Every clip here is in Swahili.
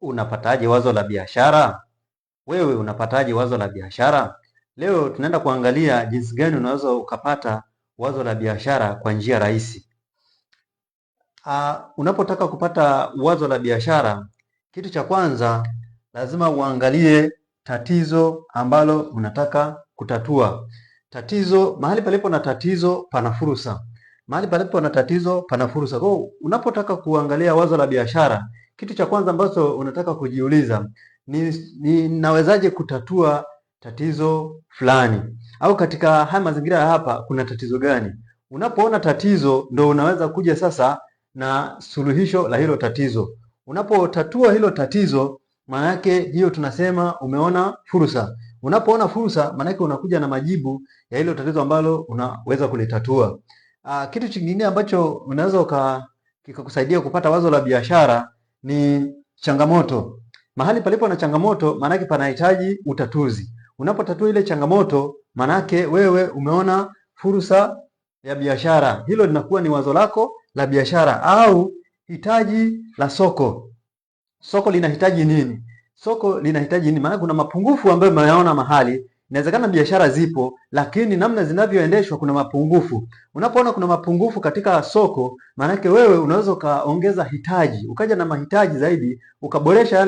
Unapataje wazo la biashara? Wewe unapataje wazo la biashara? Leo tunaenda kuangalia jinsi gani unaweza ukapata wazo la biashara kwa njia rahisi. Unapotaka kupata wazo la biashara, kitu cha kwanza lazima uangalie tatizo ambalo unataka kutatua. Mahali palipo na tatizo pana fursa. Mahali palipo na tatizo pana fursa. Kwa hiyo unapotaka kuangalia wazo la biashara, kitu cha kwanza ambacho unataka kujiuliza ni nawezaje kutatua tatizo fulani, au katika haya mazingira ya hapa kuna tatizo gani? Unapoona tatizo ndo unaweza kuja sasa na suluhisho la hilo tatizo. Unapotatua hilo tatizo, maana yake hiyo tunasema umeona fursa. Unapoona fursa, maana yake unakuja na majibu ya hilo tatizo ambalo unaweza kulitatua. Kitu kingine ambacho unaweza kikakusaidia kupata wazo la biashara ni changamoto. Mahali palipo na changamoto, maana yake panahitaji utatuzi. Unapotatua ile changamoto, maana yake wewe umeona fursa ya biashara. Hilo linakuwa ni wazo lako la biashara au hitaji la soko. Soko linahitaji nini? Soko linahitaji nini? Maana kuna mapungufu ambayo umeyaona mahali. Inawezekana biashara zipo, lakini namna zinavyoendeshwa kuna mapungufu. Unapoona kuna mapungufu katika soko, maana yake wewe unaweza ukaongeza hitaji, ukaja na mahitaji zaidi, ukaboresha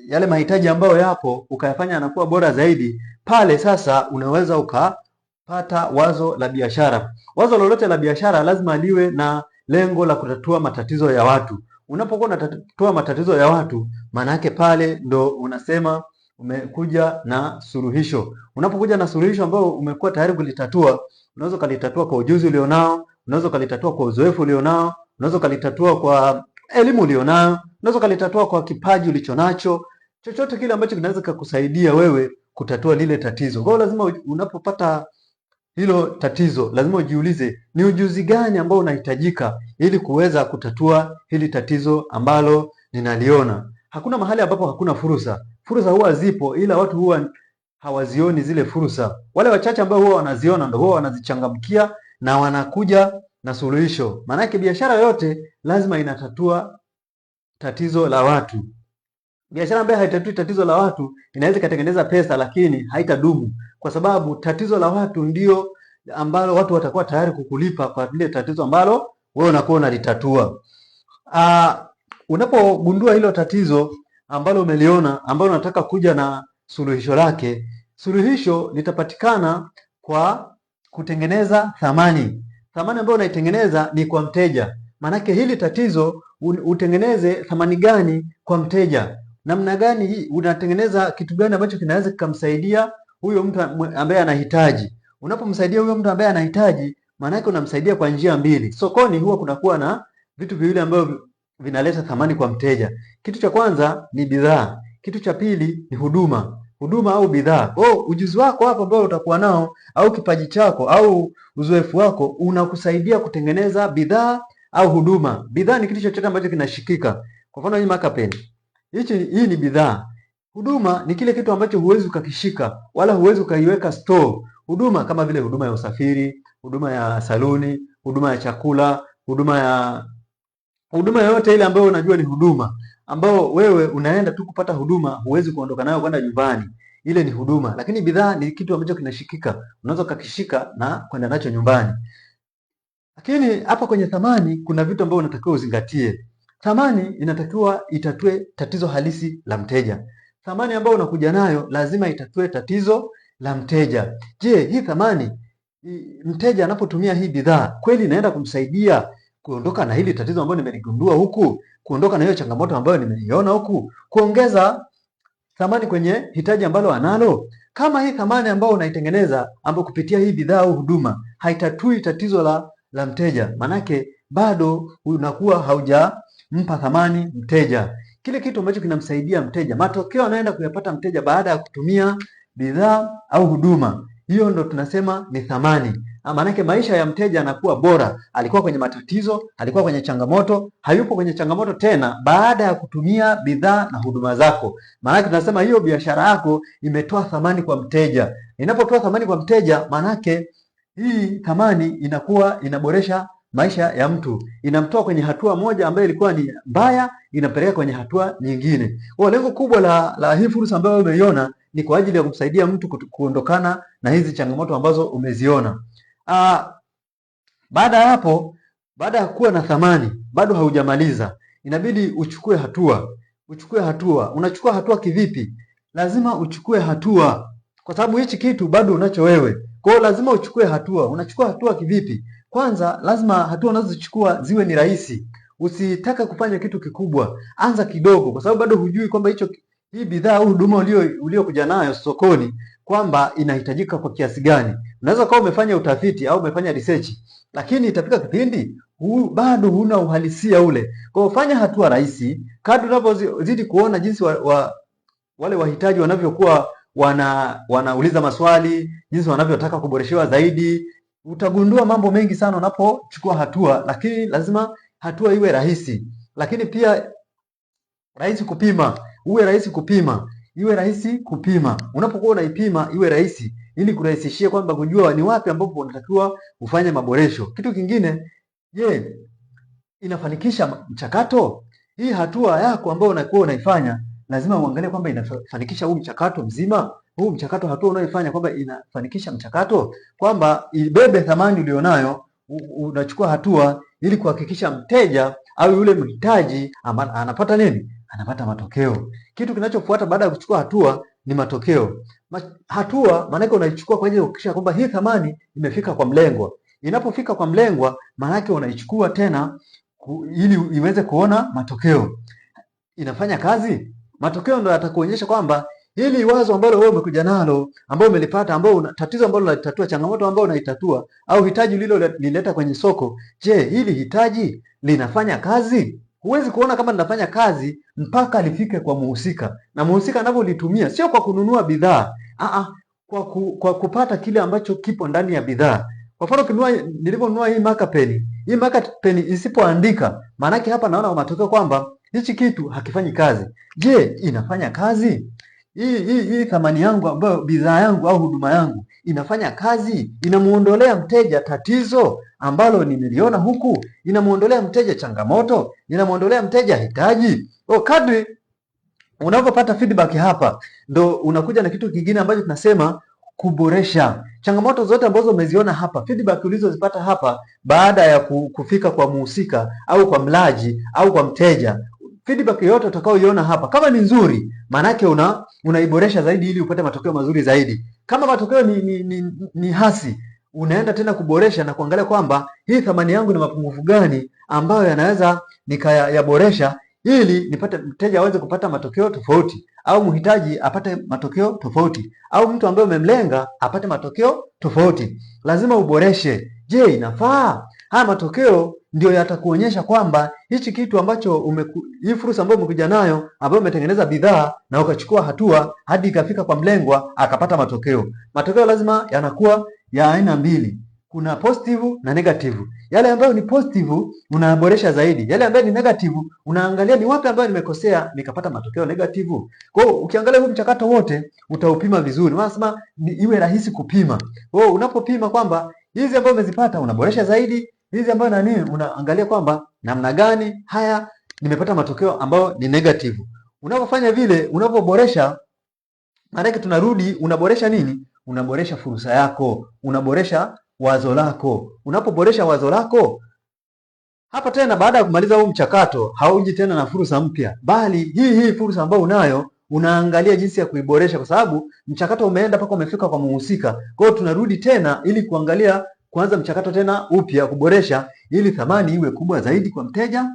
yale mahitaji ambayo yapo, ukayafanya yanakuwa bora zaidi. Pale sasa unaweza ukapata wazo la biashara. Wazo lolote la biashara lazima liwe na lengo la kutatua matatizo ya watu. Unapokuwa unatatua matatizo ya watu, maana yake pale ndo unasema umekuja na suluhisho. Unapokuja na suluhisho ambao umekuwa tayari kulitatua, unaweza kulitatua kwa ujuzi ulionao, unaweza kulitatua kwa uzoefu ulionao, unaweza kulitatua kwa elimu ulionayo, unaweza kulitatua kwa kipaji ulichonacho, chochote kile ambacho kinaweza kukusaidia wewe kutatua lile tatizo. Kwa hiyo lazima unapopata hilo tatizo, lazima ujiulize ni ujuzi gani ambao unahitajika ili kuweza kutatua hili tatizo ambalo ninaliona. Hakuna mahali ambapo hakuna fursa. Fursa huwa zipo, ila watu huwa hawazioni zile fursa. Wale wachache ambao huwa wanaziona ndio huwa wanazichangamkia na wanakuja na suluhisho. Maana yake biashara yote lazima inatatua tatizo la watu. Biashara ambayo haitatui tatizo la watu inaweza ikatengeneza pesa, lakini haitadumu, kwa sababu tatizo la watu ndio ambalo watu watakuwa tayari kukulipa kwa lile tatizo ambalo wewe unakuwa unalitatua. Unapogundua hilo tatizo ambalo umeliona, ambalo unataka kuja na suluhisho lake, suluhisho litapatikana kwa kutengeneza thamani. Thamani ambayo unaitengeneza ni kwa mteja. Maanake hili tatizo utengeneze thamani gani kwa mteja? Namna gani hii unatengeneza kitu gani ambacho kinaweza kumsaidia huyo mtu ambaye anahitaji? Unapomsaidia huyo mtu ambaye anahitaji, maana yake unamsaidia kwa njia mbili. Sokoni huwa kunakuwa na vitu viwili ambavyo vinaleta thamani kwa mteja. Kitu cha kwanza ni bidhaa, kitu cha pili ni huduma. Huduma au bidhaa. Ujuzi wako hapo ambao utakuwa nao au kipaji chako au uzoefu wako unakusaidia kutengeneza bidhaa au huduma. Bidhaa ni kitu chochote ambacho kinashikika. Kwa mfano hii makapeni. Hii ni bidhaa. Huduma ni kile kitu ambacho huwezi ukakishika wala huwezi ukaiweka store. Huduma kama vile huduma ya usafiri, huduma ya saluni, huduma ya chakula, huduma yoyote ile ambayo unajua ni huduma, ambao wewe unaenda tu kupata huduma, huwezi kuondoka nayo kwenda nyumbani. Ile ni huduma. Lakini bidhaa ni kitu ambacho kinashikika. Unaweza ukakishika na kwenda nacho nyumbani. Lakini hapa kwenye thamani kuna vitu ambavyo unatakiwa uzingatie. Thamani inatakiwa itatue tatizo halisi la mteja. Thamani ambayo unakuja nayo lazima itatue tatizo la mteja. Je, hii thamani mteja anapotumia hii bidhaa kweli inaenda kumsaidia kuondoka na hili tatizo ambalo nimeligundua huku, kuondoka na hiyo changamoto ambayo nimeiona huku, kuongeza thamani kwenye hitaji ambalo analo? Kama hii thamani ambayo unaitengeneza ambayo kupitia hii bidhaa au huduma haitatui tatizo la mteja, manake bado unakuwa haujampa thamani mteja. Kile kitu ambacho kinamsaidia mteja, matokeo anaenda kuyapata mteja baada ya kutumia bidhaa au huduma, hiyo ndo tunasema ni thamani. Maanake maisha ya mteja yanakuwa bora. Alikuwa kwenye matatizo, alikuwa kwenye changamoto, hayupo kwenye changamoto tena baada ya kutumia bidhaa na huduma zako. Maanake tunasema hiyo biashara yako imetoa thamani kwa mteja. Inapotoa thamani kwa mteja, maanake hii thamani inakuwa inaboresha maisha ya mtu, inamtoa kwenye hatua moja ambayo ilikuwa ni mbaya, inapeleka kwenye hatua nyingine. Kwa lengo kubwa la hii fursa ambayo umeiona ni kwa ajili ya kumsaidia mtu kuondokana na hizi changamoto ambazo umeziona. Baada ya hapo, baada ya kuwa na thamani, bado haujamaliza. Inabidi uchukue hatua. Uchukue hatua. Unachukua hatua kivipi? Lazima uchukue hatua, kwa sababu hichi kitu bado unacho wewe. Kwa hiyo lazima uchukue hatua. Unachukua hatua kivipi? Kwanza lazima hatua unazochukua ziwe ni rahisi. Usitaka kufanya kitu kikubwa. Anza kidogo, kwa sababu bado hujui kwamba hii bidhaa au huduma uliokuja nayo sokoni kwamba inahitajika kwa kiasi gani. Unaweza kuwa umefanya utafiti au umefanya research, lakini itafika kipindi bado huna uhalisia ule. Kwa hiyo fanya hatua rahisi. Kadri unavyozidi kuona jinsi wale wahitaji wanavyokuwa wanauliza maswali, jinsi wanavyotaka kuboreshewa zaidi, utagundua mambo mengi sana unapochukua hatua. Lakini lazima hatua iwe rahisi, lakini pia rahisi kupima. Uwe rahisi kupima, iwe rahisi kupima. Unapokuwa unaipima iwe rahisi, ili kurahisishia kwamba kujua ni wapi ambapo unatakiwa ufanye maboresho. Kitu kingine, inafanikisha mchakato? Hii hatua yako ambayo unakuwa unaifanya lazima uangalie kwamba inafanikisha huu mchakato mzima. Huu mchakato, hatua unayoifanya kwamba inafanikisha mchakato, kwamba ibebe thamani ulionayo. Unachukua hatua ili kuhakikisha mteja au yule mhitaji anapata nini? Anapata matokeo. Kitu kinachofuata baada ya kuchukua hatua ni matokeo. Hatua maana yake unaichukua kwa ajili ya kuhakikisha kwamba hii thamani imefika kwa mlengwa. Inapofika kwa mlengwa, maana yake unaichukua tena ili iweze kuona matokeo. Inafanya kazi? Matokeo ndio yatakuonyesha kwamba hili wazo ambalo wewe umekuja nalo, ambalo umelipata, ambalo tatizo ambalo unalitatua, changamoto ambayo unaitatua, au hitaji lilileta kwenye soko, je, hili hitaji linafanya kazi? Huwezi kuona kama linafanya kazi mpaka lifike kwa muhusika, na muhusika anavyolitumia sio kwa kununua bidhaa, kwa kupata kile ambacho kipo ndani ya bidhaa. Kwa mfano, niliponunua hii marker pen, isipoandika, maana yake hapa naona matokeo kwamba hichi kitu hakifanyi kazi. Je, inafanya kazi? Hii thamani yangu ambayo bidhaa yangu au huduma yangu inafanya kazi? Inamuondolea mteja tatizo ambalo nimeliona huku? Inamuondolea mteja changamoto? Inamuondolea mteja hitaji? Kadri unavyopata feedback hapa, ndo unakuja na kitu kingine ambacho tunasema kuboresha. Changamoto zote ambazo umeziona hapa, feedback ulizozipata hapa, baada ya kufika kwa muhusika au kwa mlaji au kwa mteja, feedback yote utakayoiona hapa, kama ni nzuri, maana yake unaiboresha zaidi ili upate matokeo mazuri zaidi. Kama matokeo ni hasi, unaenda tena kuboresha na kuangalia kwamba hii thamani yangu ni mapungufu gani ambayo yanaweza nikayaboresha ili nipate mteja aweze kupata matokeo tofauti, au mhitaji apate matokeo tofauti, au mtu ambaye umemlenga apate matokeo tofauti. Lazima uboreshe. Je, inafaa? Haya matokeo ndio yatakuonyesha kwamba hichi kitu ambacho hii fursa ambayo umekuja nayo, ambayo umetengeneza bidhaa na ukachukua hatua hadi ikafika kwa mlengwa akapata matokeo. Matokeo lazima yanakuwa ya aina mbili. Kuna positive na negative. Yale ambayo ni positive unaboresha zaidi. Yale ambayo ni negative unaangalia ni wapi ambayo nimekosea nikapata matokeo negative. Kwa hiyo ukiangalia huu mchakato wote utaupima vizuri. Wanasema iwe rahisi kupima. Kwa hiyo unapopima kwamba hizi ambazo umezipata unaboresha zaidi, hizi ambazo unaangalia kwamba namna gani haya nimepata matokeo ambayo ni negative. Unapofanya vile, unapoboresha, maana yake tunarudi, unaboresha nini? Unaboresha fursa yako, unaboresha wazo lako. Unapoboresha wazo lako, hapa tena baada ya kumaliza huu mchakato, hauji tena na fursa mpya, bali hii fursa ambayo unayo unaangalia jinsi ya kuiboresha, kwa sababu mchakato umeenda mpaka umefika kwa muhusika. Kwa hiyo tunarudi tena ili kuanza mchakato tena upya, kuboresha ili thamani iwe kubwa zaidi kwa mteja.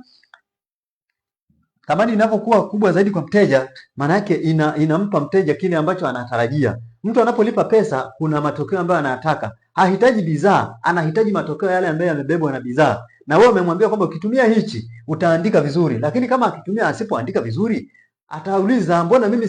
Thamani inapokuwa kubwa zaidi kwa mteja, maana yake inampa mteja kile ambacho anatarajia. Mtu anapolipa pesa, kuna matokeo ambayo anayataka. Hahitaji bidhaa, anahitaji matokeo yale ambayo yamebebwa na bidhaa. Na wewe umemwambia kwamba ukitumia hichi utaandika vizuri, lakini kama akitumia asipoandika vizuri, atauliza mbona mimi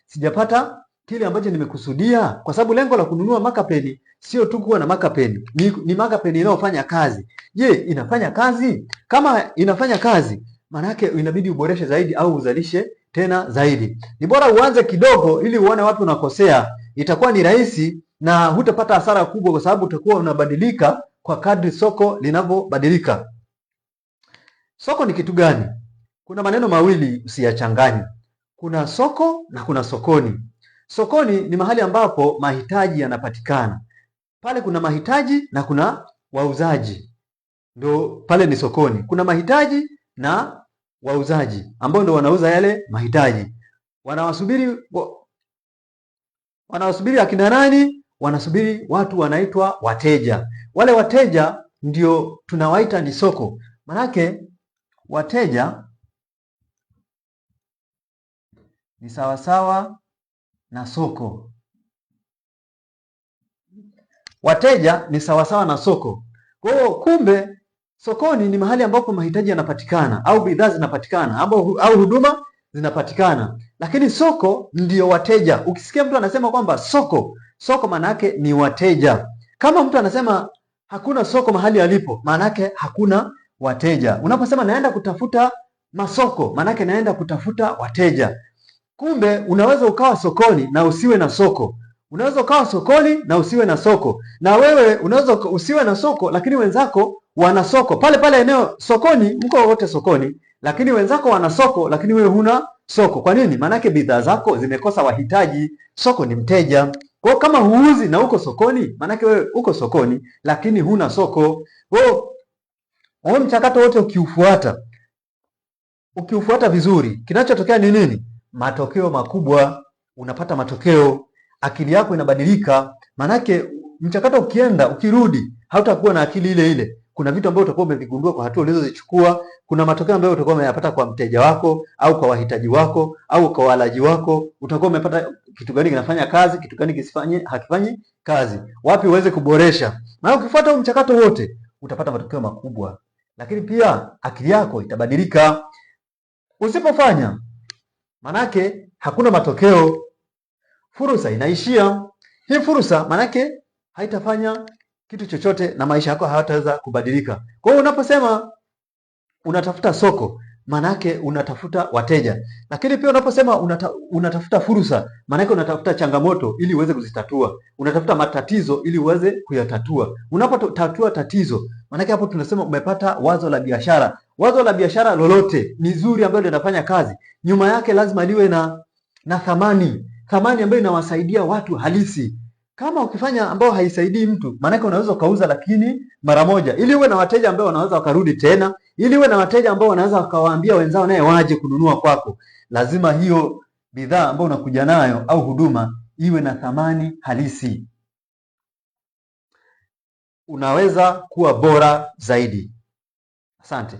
sijapata kile ambacho nimekusudia? Kwa sababu lengo la kununua marker pen sio tu kuwa na marker pen, ni marker pen inayofanya kazi. Je, inafanya kazi? Kama inafanya kazi, maana yake inabidi uboreshe zaidi au uzalishe tena zaidi. Ni bora uanze kidogo ili uone wapi unakosea. Itakuwa ni rahisi na hutapata hasara kubwa, kwa sababu utakuwa unabadilika kwa kadri soko linavyobadilika. Soko ni kitu gani? Kuna maneno mawili usiyachanganye. Kuna soko na kuna sokoni. Sokoni ni mahali ambapo mahitaji yanapatikana. Pale kuna mahitaji na kuna wauzaji. Ndio pale ni sokoni. Kuna mahitaji na wauzaji ambao ndio wanauza yale mahitaji. Wanawasubiri akina nani? Wanasubiri watu wanaitwa wateja. Wale wateja ndio tunawaita ni soko. Manake wateja ni sawasawa na soko. Wateja ni sawasawa na soko. Kwa hiyo kumbe sokoni ni mahali ambapo mahitaji yanapatikana au bidhaa zinapatikana au huduma zinapatikana. Lakini soko ndio wateja. Ukisikia mtu anasema kwamba soko maana yake ni wateja. Kama mtu anasema hakuna soko mahali alipo, maana yake hakuna wateja. Unaposema naenda kutafuta masoko, maana yake naenda kutafuta wateja. Kumbe unaweza ukawa sokoni na usiwe na soko. Unaweza ukawa sokoni na usiwe na soko. Na wewe unaweza usiwe na soko lakini wenzako wana soko. Pale pale eneo sokoni, mko wote sokoni, lakini wenzako wana soko lakini wewe huna soko. Kwa nini? Maanake bidhaa zako zimekosa wahitaji. Soko ni mteja. Kwa kama huuzi na uko sokoni, maanake wewe uko sokoni lakini huna soko. Huo mchakato wote ukiufuata vizuri, kinachotokea ni nini? Matokeo makubwa. Unapata matokeo, akili yako inabadilika. Manake mchakato ukirudi, hautakuwa na akili ile ile. Kuna vitu ambavyo utakuwa umevigundua kwa hatua ulizozichukua. Kuna matokeo ambayo utakuwa umeyapata kwa mteja wako au kwa wahitaji wako au kwa walaji wako. Utakuwa umepata kitu gani kinafanya kazi, kitu gani hakifanyi kazi, wapi uweze kuboresha. Na ukifuata huu mchakato wote utapata matokeo makubwa, lakini pia akili yako itabadilika. Usipofanya, manake hakuna matokeo, fursa inaishia. Hii fursa manake haitafanya kitu chochote na maisha yako hayataweza kubadilika. Kwa hiyo unaposema unatafuta soko, manake unatafuta wateja. Lakini pia unaposema unatafuta fursa, manake unatafuta changamoto ili uweze kuzitatua. Unatafuta matatizo ili uweze kuyatatua. Unapotatua tatizo, manake hapo tunasema umepata wazo la biashara. Wazo la biashara lolote ni zuri ambalo linafanya kazi, nyuma yake lazima liwe na thamani ambayo inawasaidia watu halisi. Kama ukifanya ambao haisaidii mtu, maanake unaweza ukauza lakini mara moja, ili uwe na wateja ambao wanaweza wakarudi tena, ili uwe na wateja ambao wanaweza wakawaambia wenzao naye waje kununua kwako. Lazima hiyo bidhaa ambayo unakuja nayo au huduma iwe na thamani halisi. Unaweza kuwa bora zaidi. Asante.